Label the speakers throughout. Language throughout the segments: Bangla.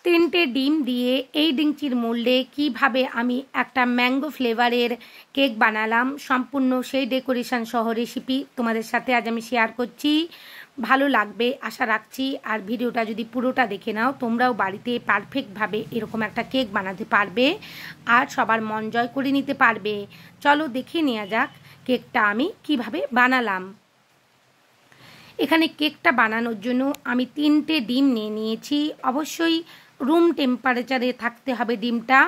Speaker 1: তিনটে ডিম দিয়ে এই ডিংচির মোল্ডে কিভাবে আমি একটা ম্যাঙ্গো ফ্লেভারের কেক বানালাম, সম্পূর্ণ সেই ডেকোরেশন সহ রেসিপি তোমাদের সাথে আজ আমি শেয়ার করছি। ভালো লাগবে আশা রাখছি। আর ভিডিওটা যদি পুরোটা দেখে নাও, তোমরাও বাড়িতে পারফেক্টভাবে এরকম একটা কেক বানাতে পারবে আর সবার মন জয় করে নিতে পারবে। চলো দেখে নেওয়া যাক কেকটা আমি কিভাবে বানালাম। এখানে কেকটা বানানোর জন্য আমি 3টে ডিম নিয়ে নিয়েছি। অবশ্যই রুম টেম্পারেচারে থাকতে হবে ডিমটা।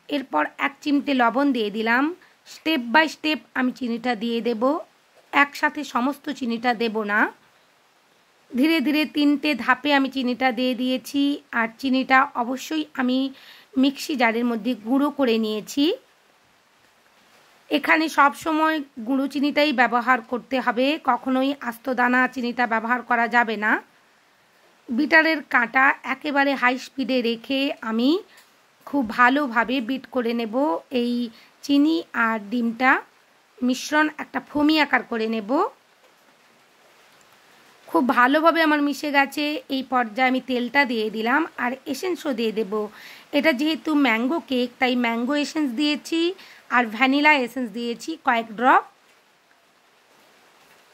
Speaker 1: এরপর 1 চিমটে লবণ দিয়ে দিলাম। স্টেপ বাই স্টেপ আমি চিনিটা দিয়ে দেব, একসাথে সমস্ত চিনিটা দেব না। ধীরে ধীরে 3টে ধাপে আমি চিনিটা দিয়ে দিয়েছি। আর চিনিটা অবশ্যই আমি মিক্সি জারের মধ্যে গুঁড়ো করে নিয়েছি। এখানে সব সময় গুঁড়ো চিনিটাই ব্যবহার করতে হবে, কখনোই আস্ত দানা চিনিটা ব্যবহার করা যাবে না। বিটারের কাঁটা একেবারে হাই স্পিডে রেখে আমি খুব ভালোভাবে বিট করে নেব। এই চিনি আর ডিমটা মিশ্রণ একটা ফোমি আকার করে নেব। খুব ভালোভাবে আমার মিশে গেছে। এই পর্যায়ে আমি তেলটা দিয়ে দিলাম আর এসেন্সও দিয়ে দেব। এটা যেহেতু ম্যাঙ্গো কেক তাই ম্যাঙ্গো এসেন্স দিয়েছি আর ভ্যানিলা এসেন্স দিয়েছি কয়েক ড্রপ।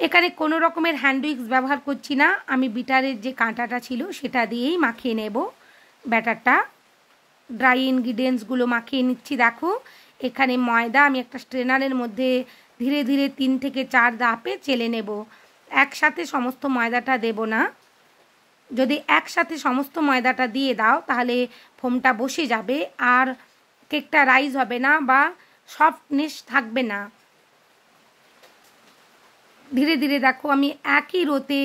Speaker 1: এখানে কোনো রকমের হ্যান্ড উইক্স ব্যবহার করছি না, আমি বিটারের যে কাঁটাটা ছিল সেটা দিয়েই মাখিয়ে নেব ব্যাটারটা। ড্রাই ইনগ্রিডিয়েন্টসগুলো মাখিয়ে নিচ্ছি। দেখো এখানে ময়দা আমি একটা স্ট্রেনারের মধ্যে ধীরে ধীরে 3 থেকে 4 ধাপে চেলে নেব। একসাথে সমস্ত ময়দাটা দেব না। যদি একসাথে সমস্ত ময়দাটা দিয়ে দাও তাহলে ফোমটা বসে যাবে আর কেকটা রাইজ হবে না বা সফটনেস থাকবে না। ধীরে ধীরে দেখো আমি একই রোতে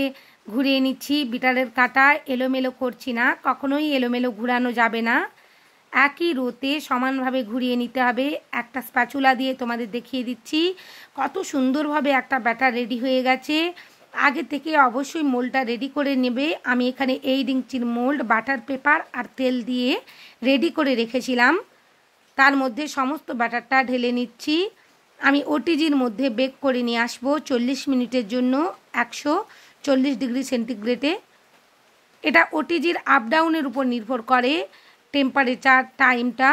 Speaker 1: ঘুরিয়ে নিচ্ছি। বিটারের কাঁটা এলোমেলো করছি না, কখনোই এলোমেলো ঘুরানো যাবে না। একই রোতে সমানভাবে ঘুরিয়ে নিতে হবে। একটা স্প্যাচুলা দিয়ে তোমাদের দেখিয়ে দিচ্ছি কত সুন্দরভাবে একটা ব্যাটার রেডি হয়ে গেছে। আগে থেকে অবশ্যই মোল্ডটা রেডি করে নেবে। আমি এখানে এই ডিংচির মোল্ড বাটার পেপার আর তেল দিয়ে রেডি করে রেখেছিলাম। তার মধ্যে সমস্ত ব্যাটারটা ঢেলে নিচ্ছি। আমি ওটিজির মধ্যে বেক করে নিয়ে আসবো 40 মিনিটের জন্য 140 ডিগ্রি সেন্টিগ্রেডে। এটা ওটিজির আপ ডাউনের উপর নির্ভর করে টেম্পারেচার, টাইমটা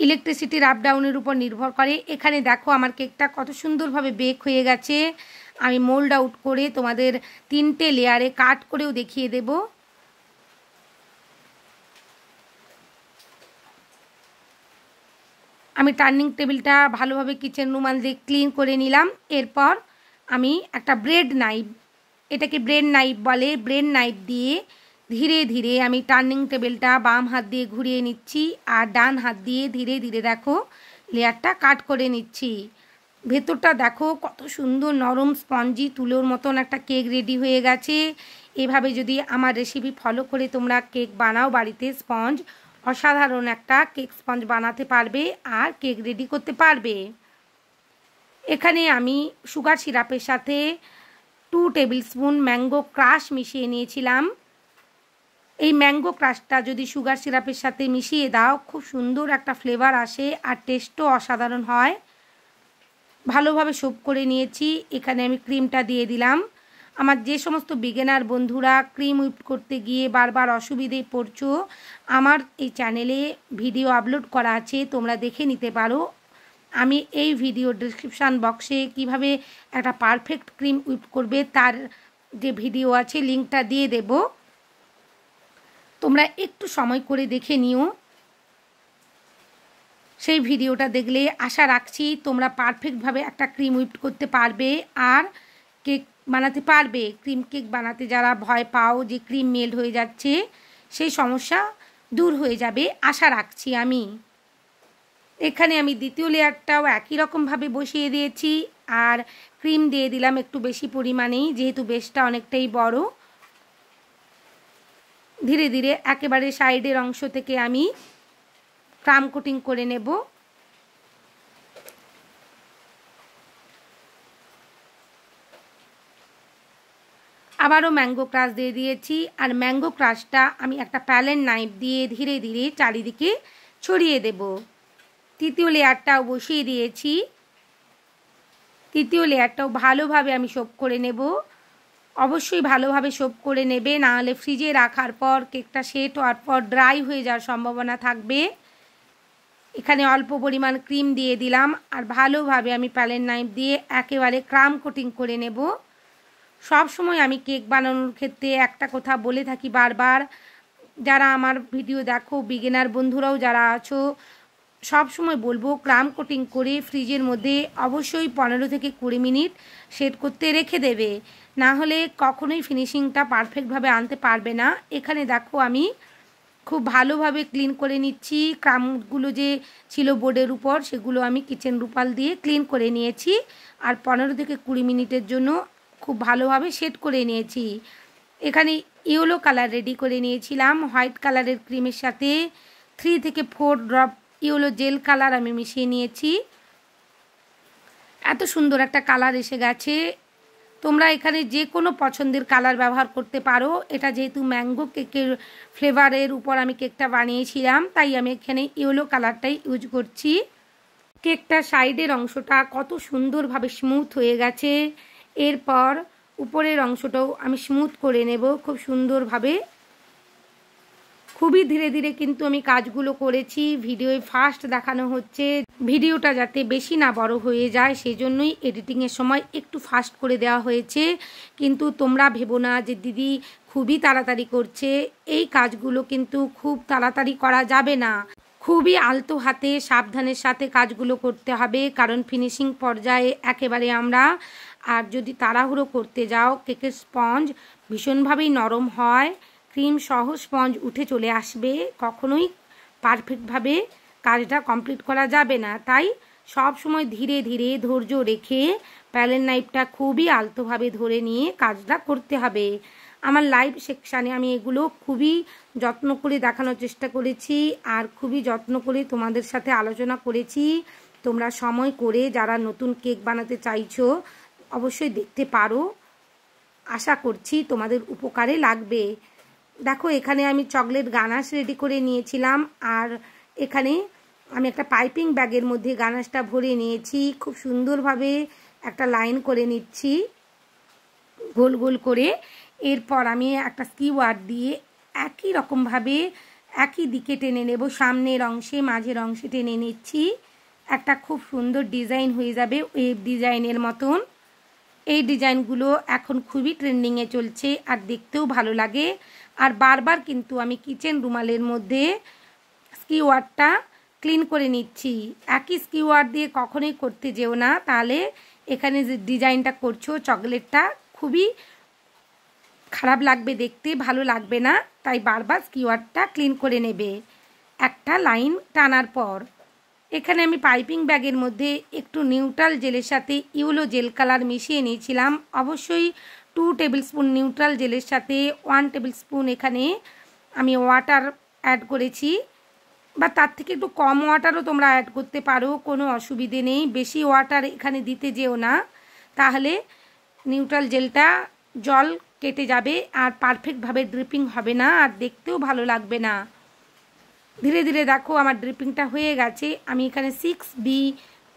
Speaker 1: ইলেকট্রিসিটির আপ ডাউনের উপর নির্ভর করে। এখানে দেখো আমার কেকটা কত সুন্দরভাবে বেক হয়ে গেছে। আমি মোল্ড আউট করে তোমাদের 3টে লেয়ারে কাট করেও দেখিয়ে দেব। আমি টার্নিং টেবিলটা ভালোভাবে কিচেন রুমাল দিয়ে ক্লিন করে নিলাম। এরপর আমি একটা ব্রেড নাইফ, এটাকে ব্রেড নাইফ বলে, ব্রেড নাইফ দিয়ে ধীরে ধীরে আমি টার্নিং টেবিলটা বাম হাত দিয়ে ঘুরিয়ে নিচ্ছি আর ডান হাত দিয়ে ধীরে ধীরে দেখো লেয়ারটা কাট করে নিচ্ছি। ভেতরটা দেখো কত সুন্দর নরম স্পঞ্জি তুলোর মতন একটা কেক রেডি হয়ে গেছে। এভাবে যদি আমার রেসিপি ফলো করে তোমরা কেক বানাও বাড়িতে, স্পঞ্জ অসাধারণ একটা কেক স্পঞ্জ বানাতে পারবে আর কেক রেডি করতে পারবে। এখানে আমি সুগার সিরাপের সাথে 2 টেবিল স্পুন ম্যাঙ্গো ক্রাশ মিশিয়ে নিয়েছিলাম। এই ম্যাঙ্গো ক্রাশটা যদি সুগার সিরাপের সাথে মিশিয়ে দাও খুব সুন্দর একটা ফ্লেভার আসে আর টেস্টও অসাধারণ হয়। ভালোভাবে সোপ করে নিয়েছি। এখানে আমি ক্রিমটা দিয়ে দিলাম। আমার যে সমস্ত বিগিনার বন্ধুরা ক্রিম হুইপ করতে গিয়ে বারবার অসুবিধেয় পড়ছো, আমার এই চ্যানেলে ভিডিও আপলোড করা আছে, তোমরা দেখে নিতে পারো। আমি এই ভিডিও ডেসক্রিপশান বক্সে কিভাবে একটা পারফেক্ট ক্রিম হুইপ করবে তার যে ভিডিও আছে লিঙ্কটা দিয়ে দেব, তোমরা একটু সময় করে দেখে নিও। সেই ভিডিওটা দেখলে আশা রাখছি তোমরা পারফেক্টভাবে একটা ক্রিম হুইপ করতে পারবে আর কেক বানাতে পারবে। ক্রিম কেক বানাতে যারা ভয় পাও যে ক্রিম মেল্ট হয়ে যাচ্ছে, সেই সমস্যা দূর হয়ে যাবে আশা রাখছি আমি। এখানে আমি দ্বিতীয় লেয়ারটাও একই রকমভাবে বসিয়ে দিয়েছি আর ক্রিম দিয়ে দিলাম একটু বেশি পরিমাণেই, যেহেতু বেসটা অনেকটাই বড়। ধীরে ধীরে একেবারে সাইডের অংশ থেকে আমি ক্রাম কোটিং করে নেব। আবারও ম্যাঙ্গো ক্রাশ দিয়ে দিয়েছি আর ম্যাঙ্গো ক্রাশটা আমি একটা প্যালেট নাইফ দিয়ে ধীরে ধীরে চারিদিকে ছড়িয়ে দেব। তৃতীয় লেয়ারটাও বসিয়ে দিয়েছি। তৃতীয় লেয়ারটাও ভালোভাবে আমি সোপ করে নেব। অবশ্যই ভালোভাবে সোপ করে নেবে, না হলে ফ্রিজে রাখার পর কেকটা সেট হওয়ার পর ড্রাই হয়ে যাওয়ার সম্ভাবনা থাকবে। এখানে অল্প পরিমাণ ক্রিম দিয়ে দিলাম আর ভালোভাবে আমি প্যালেট নাইফ দিয়ে একেবারে ক্রাম কোটিং করে নেব। সব সময় আমি কেক বানানোর ক্ষেত্রে একটা কথা বলে থাকি বারবার, যারা আমার ভিডিও দেখো বিগিনার বন্ধুরাও যারা আছো, সব সময় বলবো ক্রাম কোটিং করে ফ্রিজের মধ্যে অবশ্যই 15 থেকে 20 মিনিট সেট করতে রেখে দেবে, না হলে কখনোই ফিনিশিংটা পারফেক্টভাবে আনতে পারবে না। এখানে দেখো আমি খুব ভালোভাবে ক্লিন করে নিচ্ছি। ক্রামগুলো যে ছিল বোর্ডের উপর সেগুলো আমি কিচেন রুমাল দিয়ে ক্লিন করে নিয়েছি আর 15 থেকে 20 মিনিটের জন্য খুব ভালোভাবে সেট করে নিয়েছি। এখানে ইয়েলো কালার রেডি করে নিয়েছিলাম, হোয়াইট কালারের ক্রিমের সাথে 3 থেকে 4 ড্রপ ইয়েলো জেল কালার আমি মিশিয়ে নিয়েছি। এত সুন্দর একটা কালার এসে গেছে। তোমরা এখানে যে কোনো পছন্দের কালার ব্যবহার করতে পারো। এটা যেহেতু ম্যাঙ্গো কেকের ফ্লেভারের উপর আমি কেকটা বানিয়েছিলাম, তাই আমি এখানে ইয়েলো কালারটাই ইউজ করছি। কেকটা সাইডের অংশটা কত সুন্দরভাবে স্মুথ হয়ে গেছে। এরপর উপরের অংশটাও আমি স্মুথ করে নেব খুব সুন্দরভাবে। খুবই ধীরে ধীরে কিন্তু আমি কাজগুলো করেছি, ভিডিওয় ফাস্ট দেখানো হচ্ছে। ভিডিওটা যাতে বেশি না বড় হয়ে যায় সেই জন্যই এডিটিংয়ের সময় একটু ফাস্ট করে দেওয়া হয়েছে। কিন্তু তোমরা ভেবো না যে দিদি খুবই তাড়াতাড়ি করছে, এই কাজগুলো কিন্তু খুব তাড়াতাড়ি করা যাবে না। খুবই আলতো হাতে সাবধানের সাথে কাজগুলো করতে হবে, কারণ ফিনিশিং পর্যায়ে একেবারে আমরা আর যদি তাড়াহুড়ো করতে যাও কেকের স্পঞ্জ ভীষণভাবেই নরম হয়, ক্রিম সহ স্পঞ্জ উঠে চলে আসবে, কখনোই পারফেক্টভাবে কাজটা কমপ্লিট করা যাবে না। তাই সব সময় ধীরে ধীরে ধৈর্য রেখে প্যালেট নাইফটা খুবই আলতোভাবে ধরে নিয়ে কাজটা করতে হবে। আমার লাইভ সেকশানে আমি এগুলো খুবই যত্ন করে দেখানোর চেষ্টা করেছি আর খুবই যত্ন করে তোমাদের সাথে আলোচনা করেছি। তোমরা সময় করে যারা নতুন কেক বানাতে চাইছো অবশ্যই দেখতে পারো, আশা করছি তোমাদের উপকারে লাগবে। দেখো এখানে আমি চকলেট গানাশ রেডি করে নিয়েছিলাম আর এখানে আমি একটা পাইপিং ব্যাগের মধ্যে গানাশটা ভরে নিয়েছি। খুব সুন্দরভাবে একটা লাইন করে নিচ্ছি গোল গোল করে। এরপর আমি একটা স্কিওয়ার দিয়ে একই রকমভাবে একই দিকে টেনে নেব, সামনের অংশে মাঝের অংশে টেনে নিচ্ছি। একটা খুব সুন্দর ডিজাইন হয়ে যাবে ওয়েভ ডিজাইনের মতন। এই ডিজাইনগুলো এখন খুবই ট্রেন্ডিংয়ে চলছে আর দেখতেও ভালো লাগে। আর বারবার কিন্তু আমি কিচেন রুমালের মধ্যে স্কিওয়ারটা ক্লিন করে নিচ্ছি। একই স্কিওয়ার দিয়ে কখনোই করতে যেও না, তাহলে এখানে যে ডিজাইনটা করছো চকলেটটা খুবই খারাপ লাগবে দেখতে, ভালো লাগবে না। তাই বারবার স্কিওয়ারটা ক্লিন করে নেবে একটা লাইন টানার পর। এখানে আমি পাইপিং ব্যাগের মধ্যে একটু নিউট্রাল জেলের সাথে ইয়েলো জেল কালার মিশিয়ে নিয়েছিলাম। অবশ্যই 2 টেবিল স্পুন নিউট্রাল জেলের সাথে 1 টেবিল স্পুন এখানে আমি ওয়াটার অ্যাড করেছি, বা তার থেকে একটু কম ওয়াটারও তোমরা অ্যাড করতে পারো, কোনো অসুবিধে নেই। বেশি ওয়াটার এখানে দিতে যেও না, তাহলে নিউট্রাল জেলটা জল কেটে যাবে আর পারফেক্টভাবে ড্রিপিং হবে না আর দেখতেও ভালো লাগবে না। ধীরে ধীরে দেখো আমার ড্রিপিংটা হয়ে গেছে। আমি এখানে 6B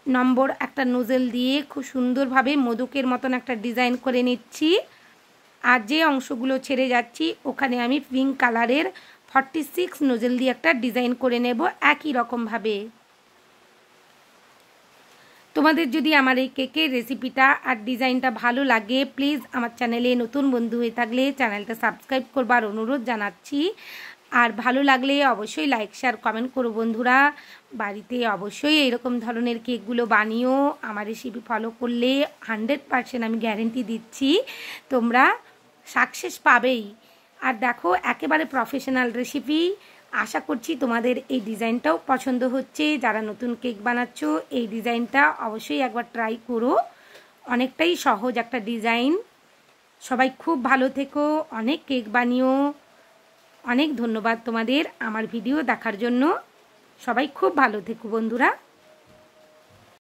Speaker 1: নম্বর একটা নোজেল দিয়ে খুব সুন্দরভাবে মোদকের মতন একটা ডিজাইন করে নিচ্ছি। আর যে অংশগুলো ছেড়ে যাচ্ছি ওখানে আমি পিঙ্ক কালারের 46 নোজেল দিয়ে একটা ডিজাইন করে নেব একই রকমভাবে। তোমাদের যদি আমার এই কেকের রেসিপিটা আর ডিজাইনটা ভালো লাগে, প্লিজ আমার চ্যানেলে নতুন বন্ধু হয়ে থাকলে চ্যানেলটা সাবস্ক্রাইব করবার অনুরোধ জানাচ্ছি। আর ভালো লাগলে অবশ্যই লাইক শেয়ার কমেন্ট করো বন্ধুরা। বাড়িতে অবশ্যই এরকম ধরনের কেকগুলো বানিও, আমার রেসিপি ফলো করলে 100% আমি গ্যারেন্টি দিচ্ছি তোমরা সাকসেস পাবেই। আর দেখো একেবারে প্রফেশনাল রেসিপি। আশা করছি তোমাদের এই ডিজাইনটাও পছন্দ হচ্ছে। যারা নতুন কেক বানাচ্ছ এই ডিজাইনটা অবশ্যই একবার ট্রাই করো, অনেকটাই সহজ একটা ডিজাইন। সবাই খুব ভালো থেকো, অনেক কেক বানিও। অনেক ধন্যবাদ তোমাদের আমার ভিডিও দেখার জন্য। সবাই খুব ভালো থেকো বন্ধুরা।